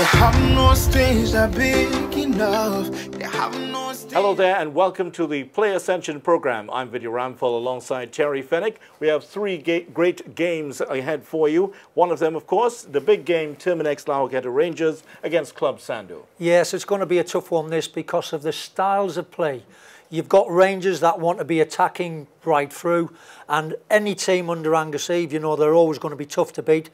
have no stage that big enough. They have no stage. Hello there and welcome to the Play Ascension program. I'm Vidya Ramphal alongside Terry Fennick. We have three great games ahead for you. One of them, of course, the big game, Terminex Lahoketa Rangers against Club Sandu. Yes, it's going to be a tough one, this, because of the styles of play. You've got Rangers that want to be attacking right through, and any team under Angus Eve, you know, they're always going to be tough to beat.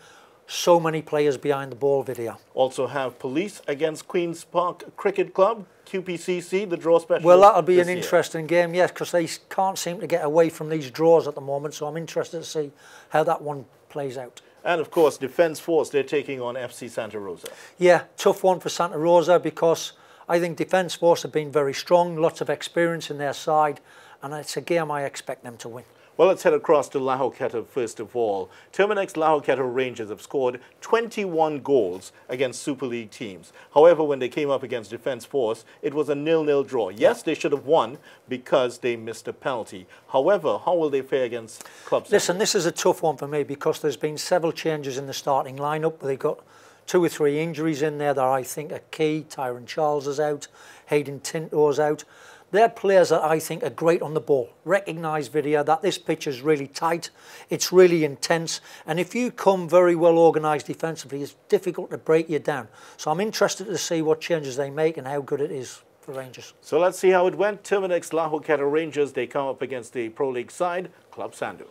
So many players behind the ball, Vidya. Also have Police against Queen's Park Cricket Club, QPCC, the draw specialist. Well, that'll be an interesting game, yes, because they can't seem to get away from these draws at the moment, so I'm interested to see how that one plays out. And of course, Defence Force, they're taking on FC Santa Rosa. Yeah, tough one for Santa Rosa, because I think Defence Force have been very strong, lots of experience in their side, and it's a game I expect them to win. Well, let's head across to Lahoketa first of all. Terminex Lahoketa Rangers have scored 21 goals against Super League teams. However, when they came up against Defence Force, it was a 0-0 draw. Yes, they should have won because they missed a penalty. However, how will they fare against Club Sandu? Listen, this is a tough one for me because there's been several changes in the starting lineup. They've got 2 or 3 injuries in there that I think are key. Tyron Charles is out, Hayden Tinto's out. They're players that I think are great on the ball. Recognise, Vidya, that this pitch is really tight, it's really intense, and if you come very well organised defensively, it's difficult to break you down. So I'm interested to see what changes they make and how good it is for Rangers. So let's see how it went. Terminex Lahoketa Rangers, they come up against the Pro League side, Club Sandu.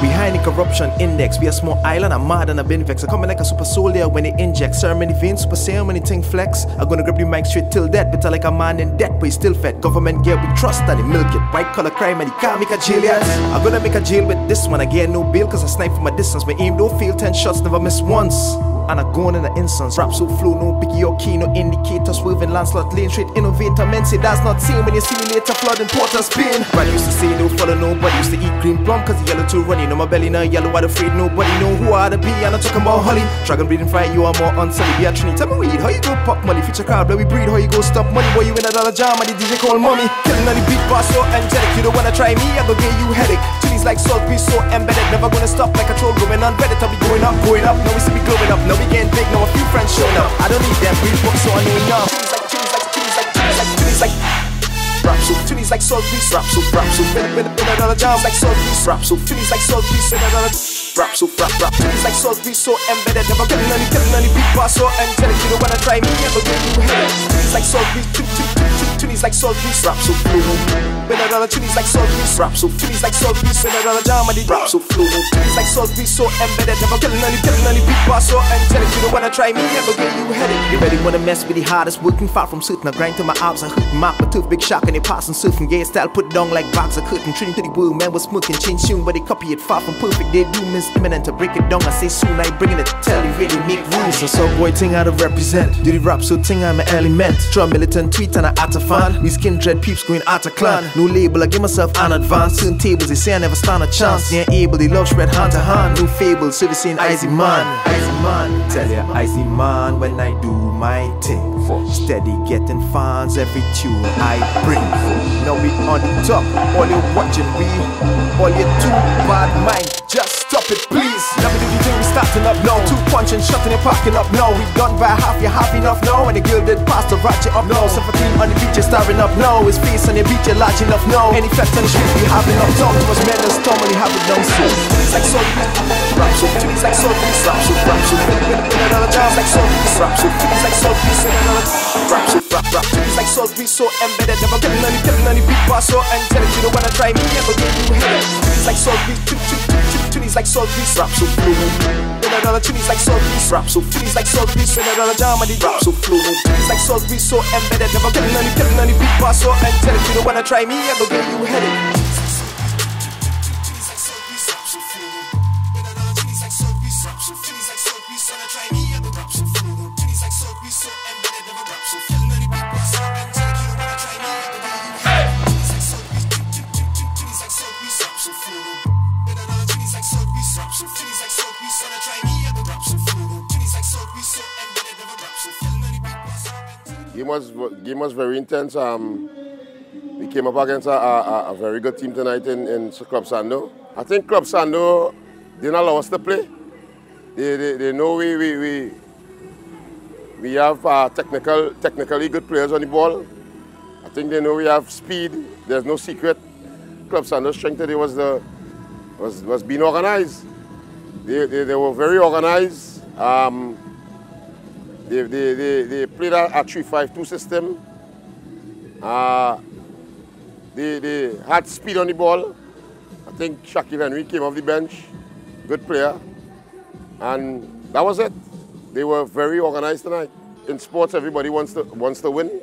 Behind the corruption index, we a small island, I'm mad and I've been vexed. I coming like a super soldier when they inject. Ceremony veins, super ceremony thing flex. I'm gonna grab the mic straight till death. Better like a man in debt, but he's still fed. Government get with trust and they milk it. White collar crime and he can't make a jail yet. I'm gonna make a jail with this one. I get no bail cause I snipe from a distance. My aim don't fail, 10 shots, never miss once. And I gone in an instance. Rap so flow, no biggie or key, no indicator. Swerving Lancelot lane, straight innovator. Men say that's not same when you see me later, flooding Port of Spain. Brad used to say don't follow nobody, used to eat green plum cause the yellow too runny. No my belly now yellow, I'm afraid nobody know who I to be. I'm not talking about Holly. Dragon breeding fry, you are more unsully. Be a trinity. Tell me weed, how you go pop money? Future crowd, blow we breed, how you go stop money? Boy, you in a dollar jam and the DJ call mommy. Killing on the beat bar so angelic. You don't wanna try me, I go get you headache. Tunes like salt, be so embedded. Never gonna stop like a troll going on Reddit. I'll be going up. Now we see me glowing up. Now we getting big, now few friends showing up. I don't need them real books, so I know enough. Tunes like rap so tunes like salt piece. Rap so been a dollar jams like salt piece. Rap so tunes like salt piece. Rap so rap tunes like salt piece, so embedded. Never killing any beat bar so angelic. You don't wanna try me, never get you head. Tunes like salt piece. Tunes like salt piece. Rap so flow. Been a dollar tunes like salt piece. Rap so tunes like salt piece. Been a dollar jam and the rap so flow. Tunes like salt piece, so embedded. Never killing any beat bar so angelic. You don't wanna try me, never get you headed. You ready wanna mess with the hardest working far from certain. I grind to my abs, I hurt map a tooth, big shock and they passing surfing. Gay style put down like bags of curtain. Trinity to the world, man was smoking, change soon, but they copy it far from perfect. They do miss imminent to break it down. I say soon, I bringing it to tell you really make rules. So some boy thing I to represent. Do the rap so thing I'm an element. Draw militant tweet and I out a fan. We skin dread peeps going out of clan. No label, I give myself an advance. Certain tables, they say I never stand a chance. They ain't able, they love spread hand to hand. No fable, so they saying icy man. Icy man, tell ya icy man when I do my thing. Steady getting fans every tune I bring. Now we on the top, all you watching we, all you too bad mind, just stop it please. Now we do the thing we starting up now, 2 punching, shutting and parking up now. We done by half, you half enough now. And the girl did pass to ratchet up now. 17 on the beach, you're starring up now. His face on the beach, you're large enough now. Any flex on the street, we having up town. Too much men and storm when you have it down so. Tunes like salt piece, rap so, tunes like salt piece, rap so, been another jams like salt piece, rap so, tunes like salt piece, rap so, rap, tunes like salt piece, so embedded. Never killing any beat bar so angelic. You don't wanna try me, never get you headed. Tunes like salt piece, tunes like salt piece, rap so flow. Been another tunes like salt piece, rap so, tunes like salt piece, been another jam and the rap so flow. Tunes like salt piece, so embedded. Never killing any beat bar so angelic. You don't wanna try me, never get you headed. Try me, I go rap so flow. Things like so, we so embedded, never rap so, feeling any beat. game was very intense. We came up against a very good team tonight in Club Sando. I think Club Sando didn't allow us to play. They know we have technically good players on the ball. I think they know we have speed. There's no secret. Club Sando's strength today was being organized. They were very organized. They played a 3-5-2 system. They had speed on the ball. I think Shaquille Henry came off the bench, good player, and that was it. They were very organized tonight. In sports, everybody wants to win.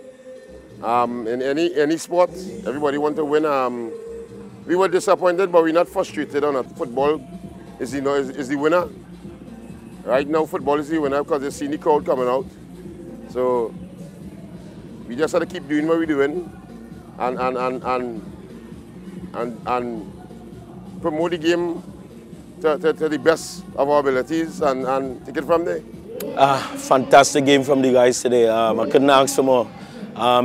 In any sport, everybody wants to win. We were disappointed, but we're not frustrated on it. Football is the winner. Right now, football is the winner because they've seen the crowd coming out. So we just have to keep doing what we're doing and promote the game to the best of our abilities and take it from there. Fantastic game from the guys today. I couldn't ask for more.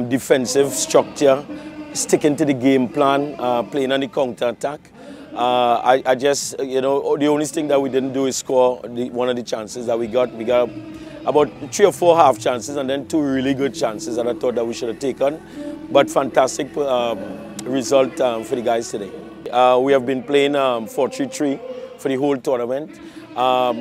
Defensive structure, sticking to the game plan, playing on the counter-attack. I just, you know, the only thing that we didn't do is score one of the chances that we got. We got about 3 or 4 half chances and then 2 really good chances that I thought that we should have taken. But fantastic result for the guys today. We have been playing 4-3-3 for the whole tournament.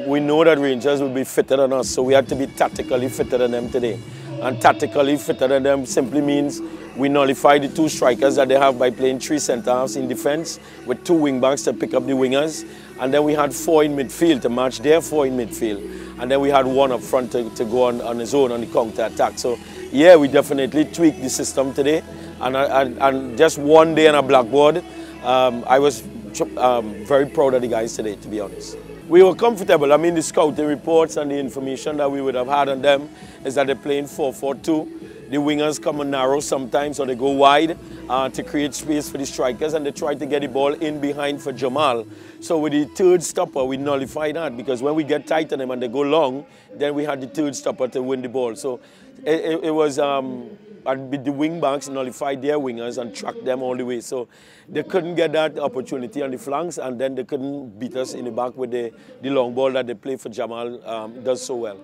We know that Rangers will be fitter than us, so we had to be tactically fitter than them today. And tactically fitter than them simply means we nullify the 2 strikers that they have by playing 3 centre-halves in defence with 2 wing-backs to pick up the wingers. And then we had 4 in midfield to match their 4 in midfield. And then we had 1 up front to go on his own on the counter-attack. So, yeah, we definitely tweaked the system today. And just one day on a blackboard, I was very proud of the guys today, to be honest. We were comfortable. I mean, the scouting reports and the information that we would have had on them is that they're playing 4-4-2. The wingers come and narrow sometimes, or they go wide to create space for the strikers, and they try to get the ball in behind for Jamal. So with the 3rd stopper, we nullify that, because when we get tight on them and they go long, then we had the 3rd stopper to win the ball. So it was the wing backs nullified their wingers and track them all the way. So they couldn't get that opportunity on the flanks, and then they couldn't beat us in the back with the long ball that they play for Jamal does so well.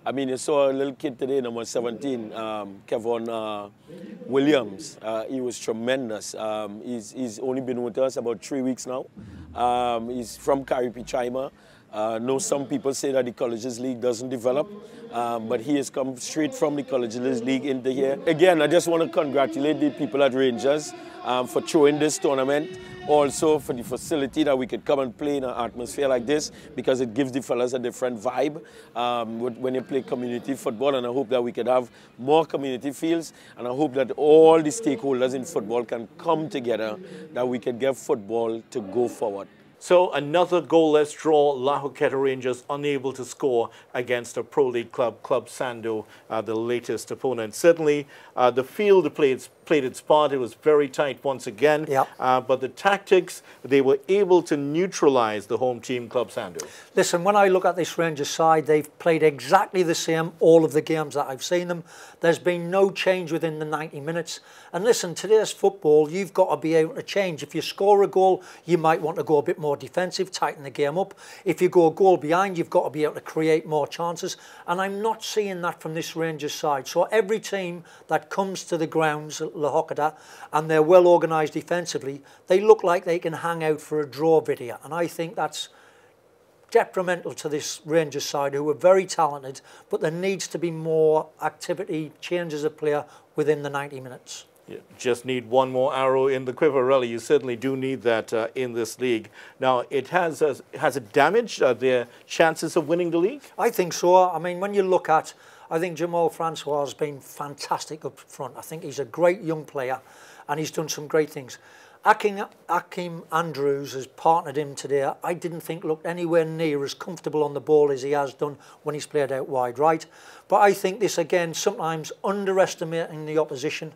I mean, you saw a little kid today, number 17, Kevon Williams. He was tremendous. He's only been with us about 3 weeks now. He's from Karipichaima. Know some people say that the Colleges League doesn't develop, but he has come straight from the Colleges League into here. Again, I just want to congratulate the people at Rangers for throwing this tournament. Also for the facility that we could come and play in an atmosphere like this, because it gives the fellas a different vibe when they play community football, and I hope that we could have more community fields, and I hope that all the stakeholders in football can come together, that we can get football to go forward. So another goalless draw, La Joqueta Rangers unable to score against a Pro League club, Club Sando, the latest opponent. Certainly the field played its part. It was very tight once again. Yep. But the tactics, they were able to neutralize the home team, Club Sando. Listen, when I look at this Rangers side, they've played exactly the same all of the games that I've seen them. There's been no change within the 90 minutes. And listen, today's football, you've got to be able to change. If you score a goal, you might want to go a bit more defensive, tighten the game up. If you go a goal behind, you've got to be able to create more chances. And I'm not seeing that from this Rangers side. So every team that comes to the grounds at La Joqueta and they're well organised defensively, they look like they can hang out for a draw video. And I think that's detrimental to this Rangers side, who are very talented, but there needs to be more activity, changes of player within the 90 minutes. You just need one more arrow in the quiver, really. You certainly do need that in this league. Now, has it damaged their chances of winning the league? I think so. I mean, when you look at, I think Jamal Francois has been fantastic up front. I think he's a great young player and he's done some great things. Akim Andrews has partnered him today. I didn't think looked anywhere near as comfortable on the ball as he has done when he's played out wide, right? But I think this, again, sometimes underestimating the opposition.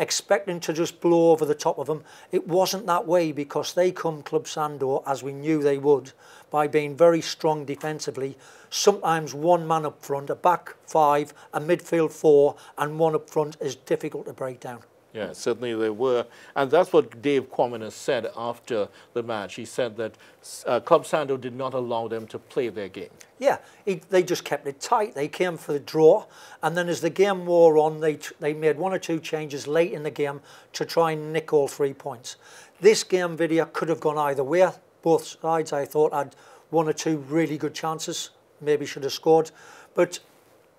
expecting to just blow over the top of them. It wasn't that way because they come Club Sando, as we knew they would, by being very strong defensively. Sometimes one man up front, a back five, a midfield four, and one up front is difficult to break down. Yeah, certainly they were. And that's what Dave Quamina said after the match. He said that Club Sando did not allow them to play their game. Yeah, they just kept it tight. They came for the draw. And then as the game wore on, they made one or two changes late in the game to try and nick all 3 points. This game video could have gone either way. Both sides, I thought, had one or two really good chances. Maybe should have scored. But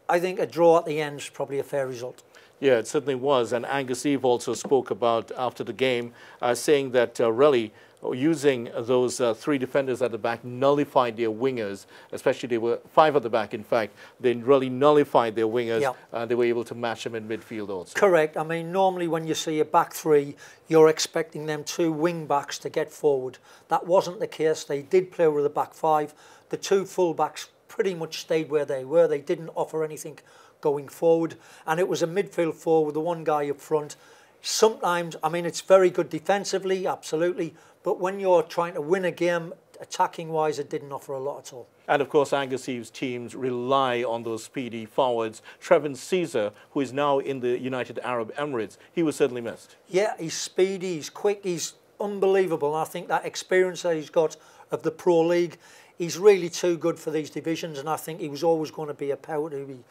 I think a draw at the end is probably a fair result. Yeah, it certainly was. And Angus Eve also spoke about, after the game, saying that really using those 3 defenders at the back nullified their wingers, especially they were 5 at the back, in fact. They really nullified their wingers. Yeah. They were able to match them in midfield also. Correct. I mean, normally when you see a back 3, you're expecting them 2 wing backs to get forward. That wasn't the case. They did play with a back 5. The 2 full backs pretty much stayed where they were. They didn't offer anything going forward, and it was a midfield 4 with the 1 guy up front. Sometimes, I mean, it's very good defensively, absolutely, but when you're trying to win a game, attacking-wise, it didn't offer a lot at all. And of course, Angus Eve's teams rely on those speedy forwards. Trevin Caesar, who is now in the United Arab Emirates, he was certainly missed. Yeah, he's speedy, he's quick, he's unbelievable. I think that experience that he's got of the Pro League, he's really too good for these divisions, and I think he was always going to be a power to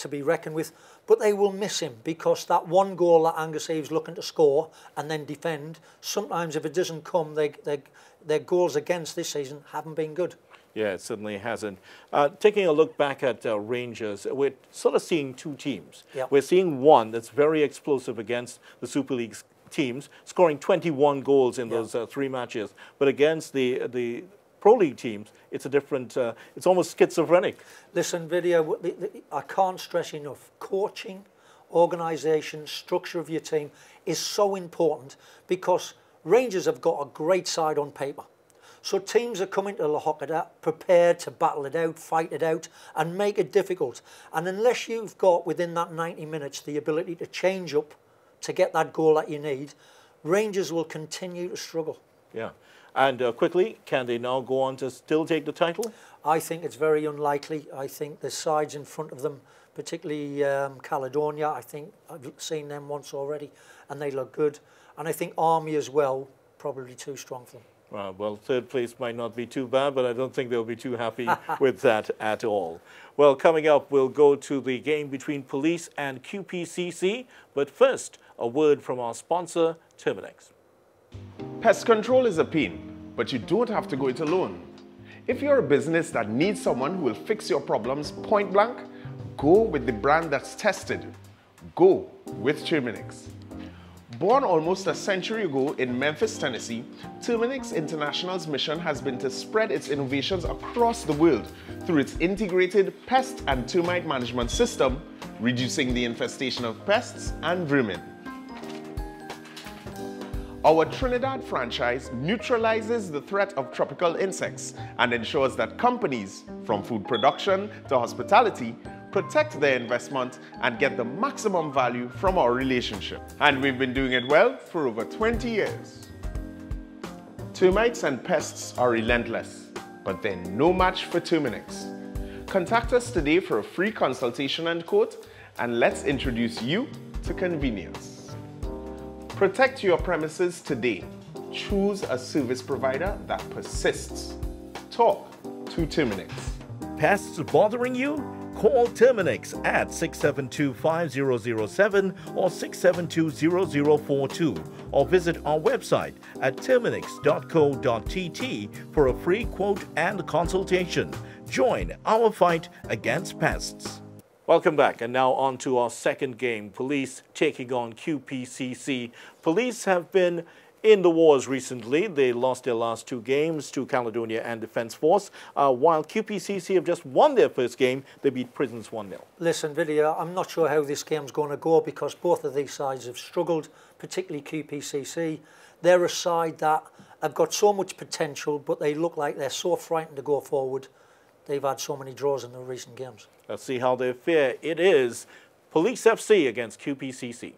be reckoned with. But they will miss him because that 1 goal that Angus Eve's looking to score and then defend, sometimes if it doesn't come, their goals against this season haven't been good. Yeah, it certainly hasn't. Taking a look back at Rangers, we're sort of seeing 2 teams. Yep. We're seeing one that's very explosive against the Super League teams, scoring 21 goals in those 3 matches. But against the Pro League teams, it's a different, it's almost schizophrenic. Listen, Video, I can't stress enough, coaching, organisation, structure of your team is so important because Rangers have got a great side on paper. So teams are coming to Lahokada prepared to battle it out, fight it out, and make it difficult. And unless you've got, within that 90 minutes, the ability to change up to get that goal that you need, Rangers will continue to struggle. Yeah. And quickly, can they now go on to still take the title? I think it's very unlikely. I think the sides in front of them, particularly Caledonia, I think I've seen them once already, and they look good. And I think Army as well, probably too strong for them. Well, 3rd place might not be too bad, but I don't think they'll be too happy with that at all. Well, coming up, we'll go to the game between Police and QPCC. But first, a word from our sponsor, Terminex. Pest control is a pain, but you don't have to go it alone. If you're a business that needs someone who will fix your problems point blank, go with the brand that's tested. Go with Terminex. Born almost a century ago in Memphis, Tennessee, Terminex International's mission has been to spread its innovations across the world through its integrated pest and termite management system, reducing the infestation of pests and vermin. Our Trinidad franchise neutralizes the threat of tropical insects and ensures that companies, from food production to hospitality, protect their investment and get the maximum value from our relationship. And we've been doing it well for over 20 years. Termites and pests are relentless, but they're no match for Terminex. Contact us today for a free consultation and quote, and let's introduce you to convenience. Protect your premises today. Choose a service provider that persists. Talk to Terminex. Pests bothering you? Call Terminex at 672-5007 or 672-0042 or visit our website at terminex.co.tt for a free quote and consultation. Join our fight against pests. Welcome back, and now on to our second game. Police taking on QPCC. Police have been in the wars recently. They lost their last 2 games to Caledonia and Defence Force, while QPCC have just won their first game. They beat Prisons 1-0. Listen, Video, I'm not sure how this game's going to go because both of these sides have struggled, particularly QPCC. They're a side that have got so much potential, but they look like they're so frightened to go forward. They've had so many draws in the recent games. Let's see how they fare. It is Police FC against QPCC.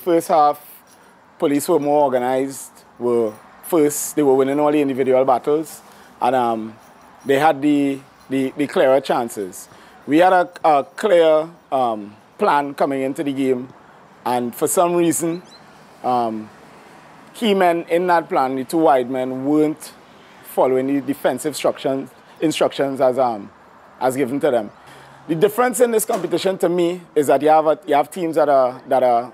first half, Police were more organized, they were winning all the individual battles, and they had the clearer chances. We had a clear plan coming into the game, and for some reason, key men in that plan, the two wide men, weren't following the defensive instructions as given to them. The difference in this competition to me is that you have teams that are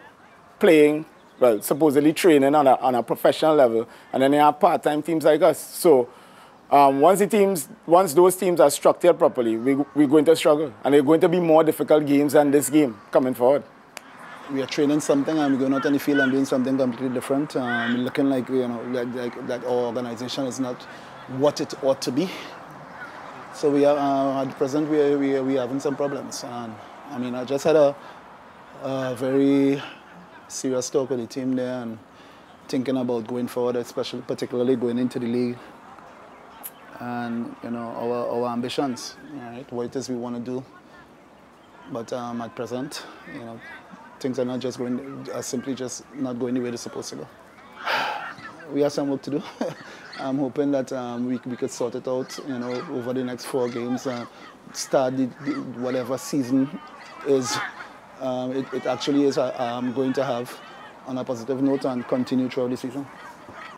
playing, well, supposedly training on a professional level, and then you have part-time teams like us. So once those teams are structured properly, we're going to struggle, and they're going to be more difficult games than this game coming forward. We are training something, and we're going out on the field and doing something completely different. Looking like like our organization is not what it ought to be. So we are at present we having some problems. And I mean, I just had a very serious talk with the team there and thinking about going forward, particularly going into the league. And our ambitions, right? What it is we want to do. But at present, things are not just simply just not going the way they're supposed to go. We have some work to do. I'm hoping that we could sort it out, over the next 4 games. Start whatever season is. It actually is going to have on a positive note and continue throughout the season.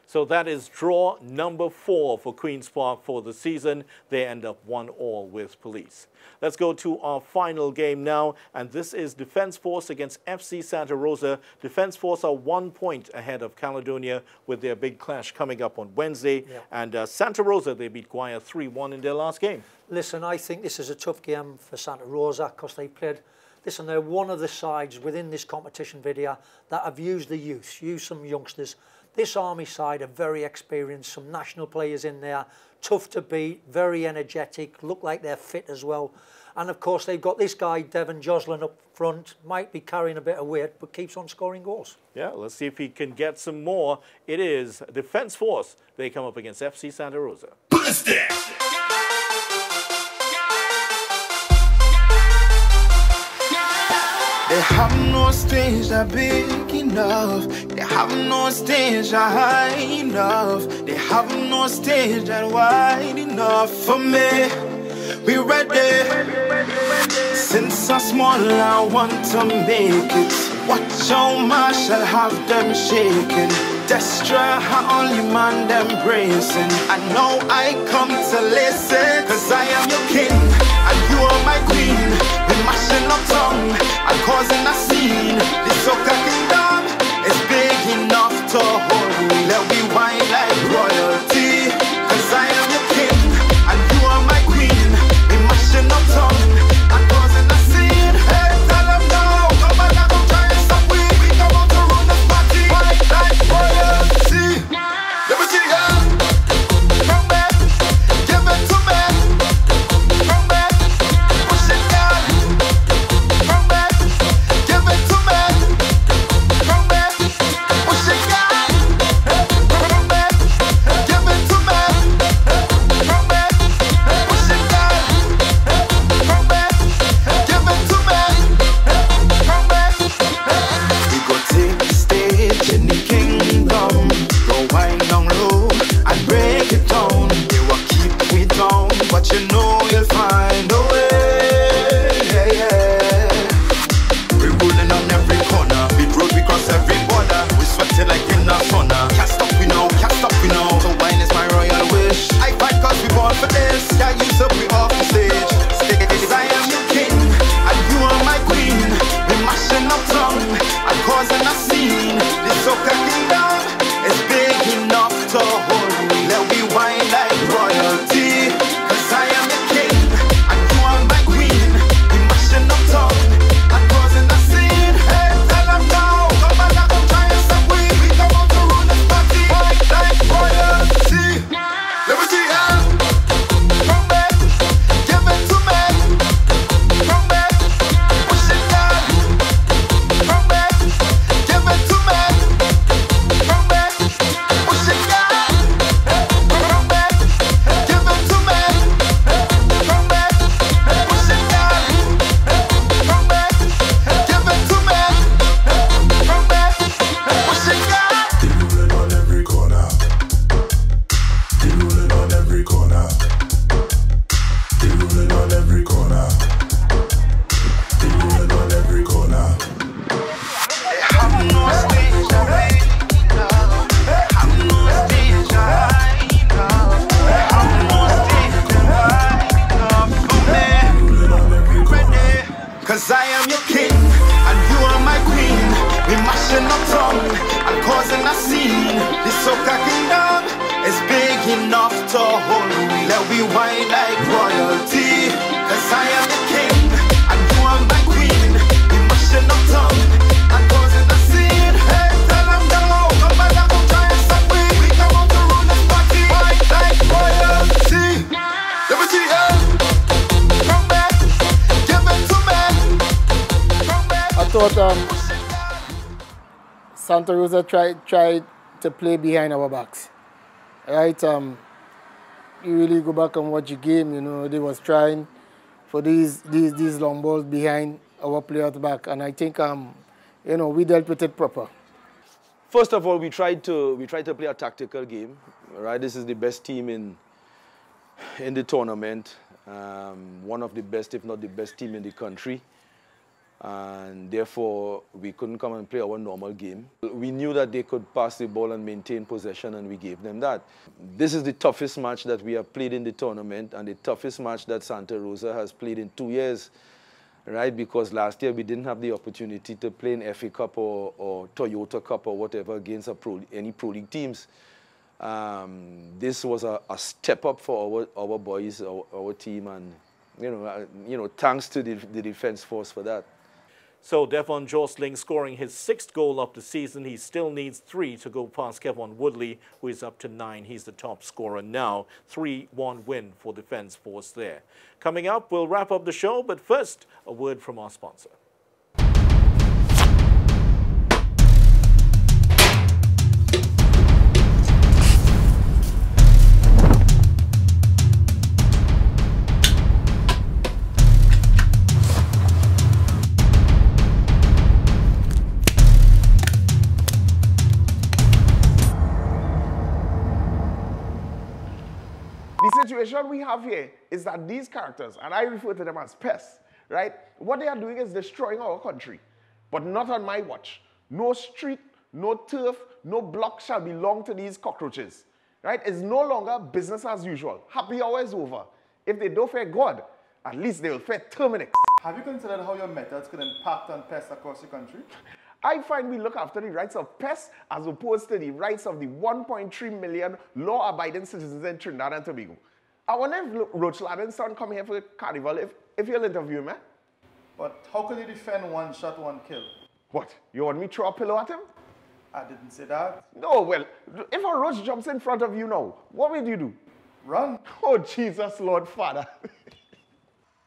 So that is draw number 4 for Queen's Park for the season. They end up 1-1 with Police. Let's go to our final game now, and this is Defence Force against FC Santa Rosa. Defence Force are 1 point ahead of Caledonia with their big clash coming up on Wednesday. Yeah. And Santa Rosa, they beat Guaya 3-1 in their last game. Listen, I think this is a tough game for Santa Rosa because they played... Listen, they're one of the sides within this competition video that have used the youth, used some youngsters. This Army side are very experienced, some national players in there, tough to beat, very energetic, look like they're fit as well. And of course, they've got this guy, Devon Joslin, up front, might be carrying a bit of weight, but keeps on scoring goals. Yeah, let's see if he can get some more. It is Defence Force. They come up against FC Santa Rosa. They have no stage that big enough. They have no stage that high enough. They have no stage that wide enough for me. We ready. Since I'm small, I want to make it. Watch how Marshall have them shaking. Destra, only man them bracing. I know I come to listen, cause I am your king and you are my queen. We're mashing up tongue and causing a scene. This soca kingdom is big enough to hold me. Let me wine like royalty, cause I am your king and you are my queen. We're mashing up tongue and causing a scene. Hey, tell them now, come on, I don't try and stop we come out to run this party. Wine like royalty. Let me see ya. Come back, give it to me. Come back, push it down. Come back, give it to me. Come back, push it down. Africa kingdom is big enough to hold me. Let we wine like royalty, 'cause I am the king and you are my queen. We mashing up tongue and causing the scene. Hey, tell them no, come back and come try us up. We come out to run this party, wine like royalty. Let me see, come back, give it to me. Come back. I thought Santa Rosa tried to play behind our backs, right? You really go back and watch the game. You know, they was trying for these long balls behind our players' back, and I think you know, we dealt with it proper. First of all, we tried to play a tactical game, right? This is the best team in the tournament, one of the best, if not the best team in the country. And therefore, we couldn't come and play our normal game. We knew that they could pass the ball and maintain possession, and we gave them that. This is the toughest match that we have played in the tournament, and the toughest match that Santa Rosa has played in 2 years, right? Because last year we didn't have the opportunity to play in FA Cup or Toyota Cup or whatever against any Pro League teams. This was a step up for our boys, our team, and you know, thanks to the defense force for that. So Devon Jostling scoring his 6th goal of the season. He still needs 3 to go past Kevon Woodley, who is up to 9. He's the top scorer now. 3-1 win for Defence Force there. Coming up, we'll wrap up the show, but first, a word from our sponsor. The situation we have here is that these characters, and I refer to them as pests, right? What they are doing is destroying our country, but not on my watch. No street, no turf, no block shall belong to these cockroaches, right? It's no longer business as usual. Happy hour is over. If they don't fear God, at least they will fear Terminix. Have you considered how your methods could impact on pests across the country? I find we look after the rights of pests as opposed to the rights of the 1.3 million law-abiding citizens in Trinidad and Tobago. I wonder if Roach Ladden's son come here for the carnival if you'll interview him, eh? But how could you defend one shot, one kill? What? You want me to throw a pillow at him? I didn't say that. No, well, if a roach jumps in front of you now, what will you do? Run. Oh, Jesus, Lord Father.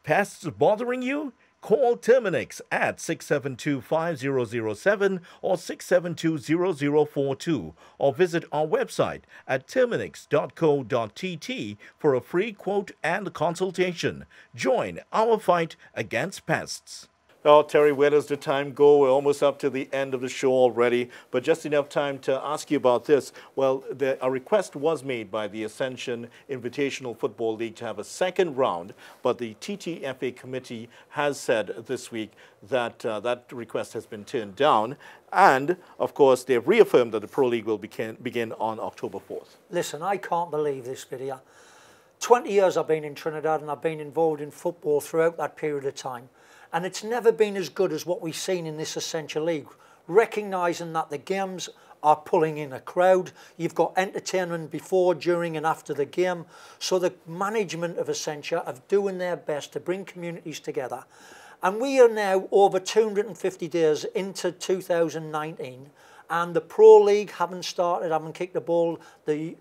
Pests bothering you? Call Terminix at 672-5007 or 672-0042 or visit our website at terminix.co.tt for a free quote and consultation. Join our fight against pests. Oh, Terry, where does the time go? We're almost up to the end of the show already, but just enough time to ask you about this. Well, a request was made by the Ascension Invitational Football League to have a second round, but the TTFA committee has said this week that that request has been turned down. And, of course, they've reaffirmed that the Pro League will begin on October 4th. Listen, I can't believe this video. 20 years I've been in Trinidad and I've been involved in football throughout that period of time. And it's never been as good as what we've seen in this Ascension League. Recognising that the games are pulling in a crowd. You've got entertainment before, during and after the game. So the management of Ascension are doing their best to bring communities together. And we are now over 250 days into 2019. And the Pro League haven't started, haven't kicked the ball. The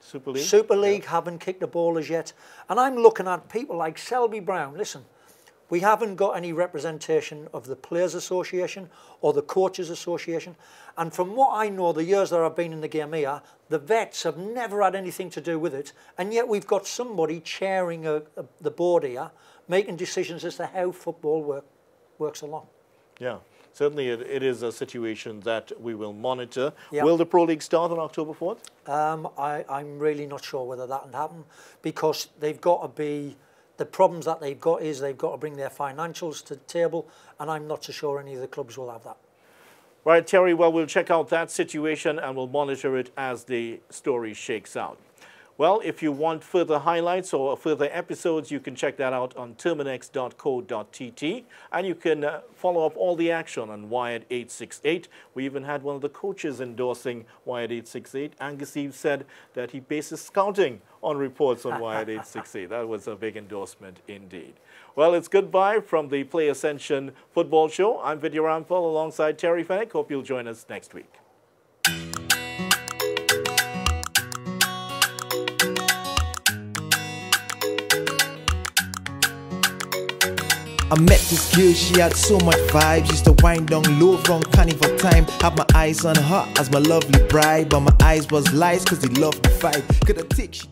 Super League haven't kicked the ball as yet. And I'm looking at people like Selby Brown. Listen. We haven't got any representation of the Players Association or the Coaches Association. And from what I know, the years that I've been in the game here, the vets have never had anything to do with it. And yet we've got somebody chairing the board here, making decisions as to how football works along. Yeah, certainly it is a situation that we will monitor. Yeah. Will the Pro League start on October 4th? I'm really not sure whether that will happen because they've got to be... The problems that they've got is they've got to bring their financials to the table, and I'm not so sure any of the clubs will have that. Right, Terry, well, we'll check out that situation and we'll monitor it as the story shakes out. Well, Well, if you want further highlights or further episodes, you can check that out on terminex.co.tt, and you can follow up all the action on Wired 868. We even had one of the coaches endorsing Wired 868. Angus Eve said that he bases scouting on reports on Wired 868. That was a big endorsement indeed. Well, it's goodbye from the Play Ascension Football Show. I'm Vidya Rampal alongside Terry Fennick. Hope you'll join us next week. I met this girl, she had so much vibes. Used to wind down low from carnival time. Had my eyes on her as my lovely bride, but my eyes was lies cause they loved the fight. Could I take she